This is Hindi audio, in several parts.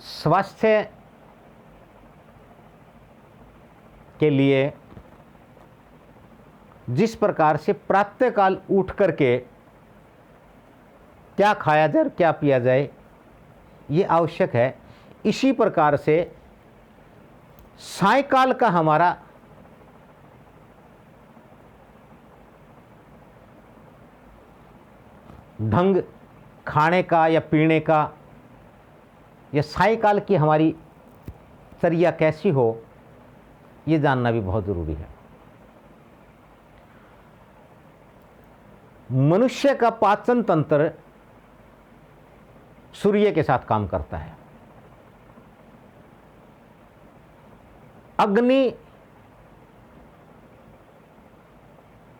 स्वास्थ्य के लिए जिस प्रकार से प्रातःकाल उठ करके क्या खाया जाए, क्या पिया जाए, ये आवश्यक है, इसी प्रकार से सायंकाल का हमारा ढंग खाने का या पीने का, या सायंकाल की हमारी चर्या कैसी हो, ये जानना भी बहुत ज़रूरी है। मनुष्य का पाचन तंत्र सूर्य के साथ काम करता है। अग्नि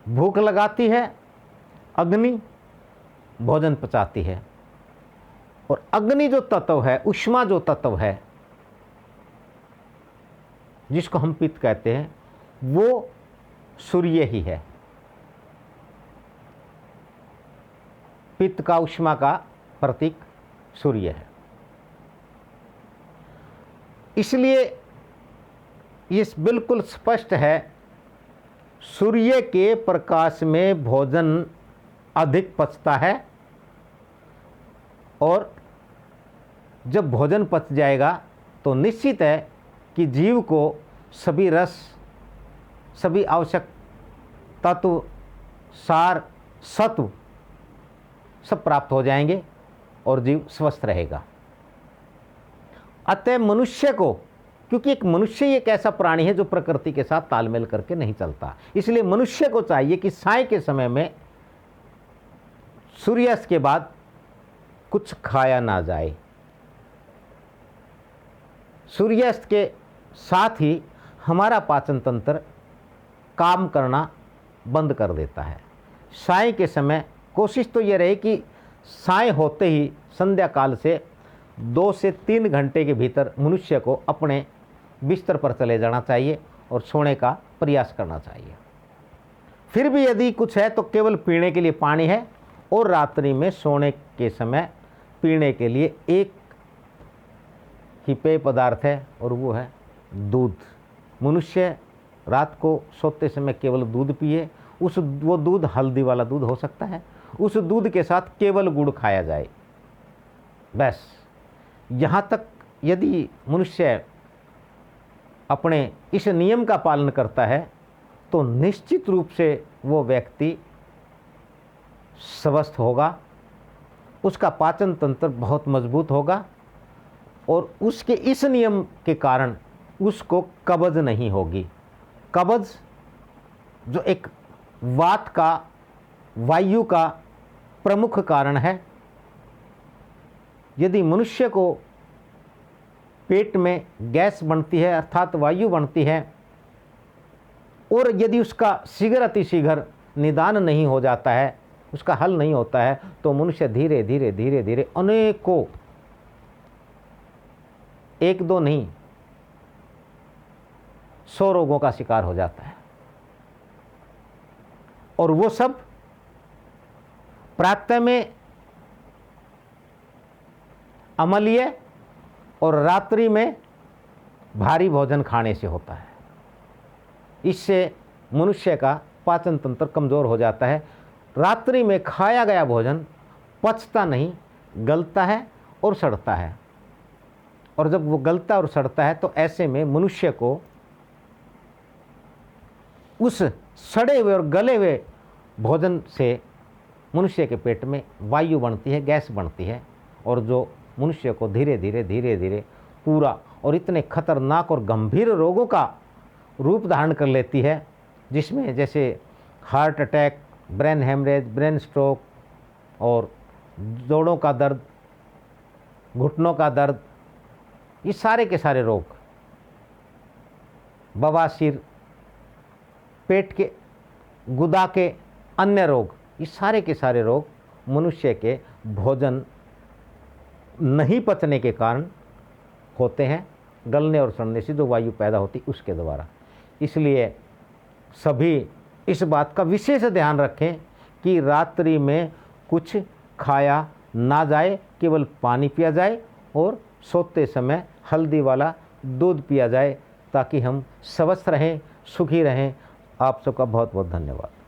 भूख लगाती है, अग्नि भोजन पचाती है, और अग्नि जो तत्व है, ऊष्मा जो तत्व है, जिसको हम पित्त कहते हैं, वो सूर्य ही है। पित्त का, ऊष्मा का प्रतीक सूर्य है। इसलिए ये बिल्कुल स्पष्ट है, सूर्य के प्रकाश में भोजन अधिक पचता है, और जब भोजन पच जाएगा तो निश्चित है कि जीव को सभी रस, सभी आवश्यक तत्व, सार, सत्व सब प्राप्त हो जाएंगे और जीव स्वस्थ रहेगा। अतः मनुष्य को, क्योंकि एक मनुष्य ही एक ऐसा प्राणी है जो प्रकृति के साथ तालमेल करके नहीं चलता, इसलिए मनुष्य को चाहिए कि साय के समय में सूर्यास्त के बाद कुछ खाया ना जाए। सूर्यास्त के साथ ही हमारा पाचन तंत्र काम करना बंद कर देता है। साय के समय कोशिश तो ये रहे कि साय होते ही संध्या काल से 2 से 3 घंटे के भीतर मनुष्य को अपने बिस्तर पर चले जाना चाहिए और सोने का प्रयास करना चाहिए। फिर भी यदि कुछ है तो केवल पीने के लिए पानी है, और रात्रि में सोने के समय पीने के लिए एक ही पेय पदार्थ है, और वो है दूध। मनुष्य रात को सोते समय केवल दूध पिए, वो दूध हल्दी वाला दूध हो सकता है, उस दूध के साथ केवल गुड़ खाया जाए, बस। यहाँ तक यदि मनुष्य अपने इस नियम का पालन करता है तो निश्चित रूप से वो व्यक्ति स्वस्थ होगा, उसका पाचन तंत्र बहुत मजबूत होगा, और उसके इस नियम के कारण उसको कब्ज नहीं होगी। कब्ज जो एक वात का, वायु का प्रमुख कारण है, यदि मनुष्य को पेट में गैस बनती है अर्थात वायु बनती है, और यदि उसका शीघ्र अतिशीघ्र निदान नहीं हो जाता है, उसका हल नहीं होता है, तो मनुष्य धीरे धीरे धीरे धीरे अनेकों, 1-2 नहीं 100 रोगों का शिकार हो जाता है। और वो सब प्रातः में अम्लीय और रात्रि में भारी भोजन खाने से होता है। इससे मनुष्य का पाचन तंत्र कमज़ोर हो जाता है। रात्रि में खाया गया भोजन पचता नहीं, गलता है और सड़ता है, और जब वो गलता और सड़ता है तो ऐसे में मनुष्य को उस सड़े हुए और गले हुए भोजन से मनुष्य के पेट में वायु बनती है, गैस बनती है, और जो मनुष्य को धीरे धीरे धीरे धीरे पूरा और इतने खतरनाक और गंभीर रोगों का रूप धारण कर लेती है, जिसमें जैसे heart attack, brain haemorrhage, brain stroke, और जोड़ों का दर्द, घुटनों का दर्द, ये सारे के सारे रोग, बवासीर, पेट के गुदा के अन्य रोग, ये सारे के सारे रोग मनुष्य के भोजन नहीं पचने के कारण होते हैं, गलने और सड़ने से जो वायु पैदा होती उसके द्वारा। इसलिए सभी इस बात का विशेष ध्यान रखें कि रात्रि में कुछ खाया ना जाए, केवल पानी पिया जाए और सोते समय हल्दी वाला दूध पिया जाए ताकि हम स्वस्थ रहें, सुखी रहें। आप सबका बहुत बहुत धन्यवाद।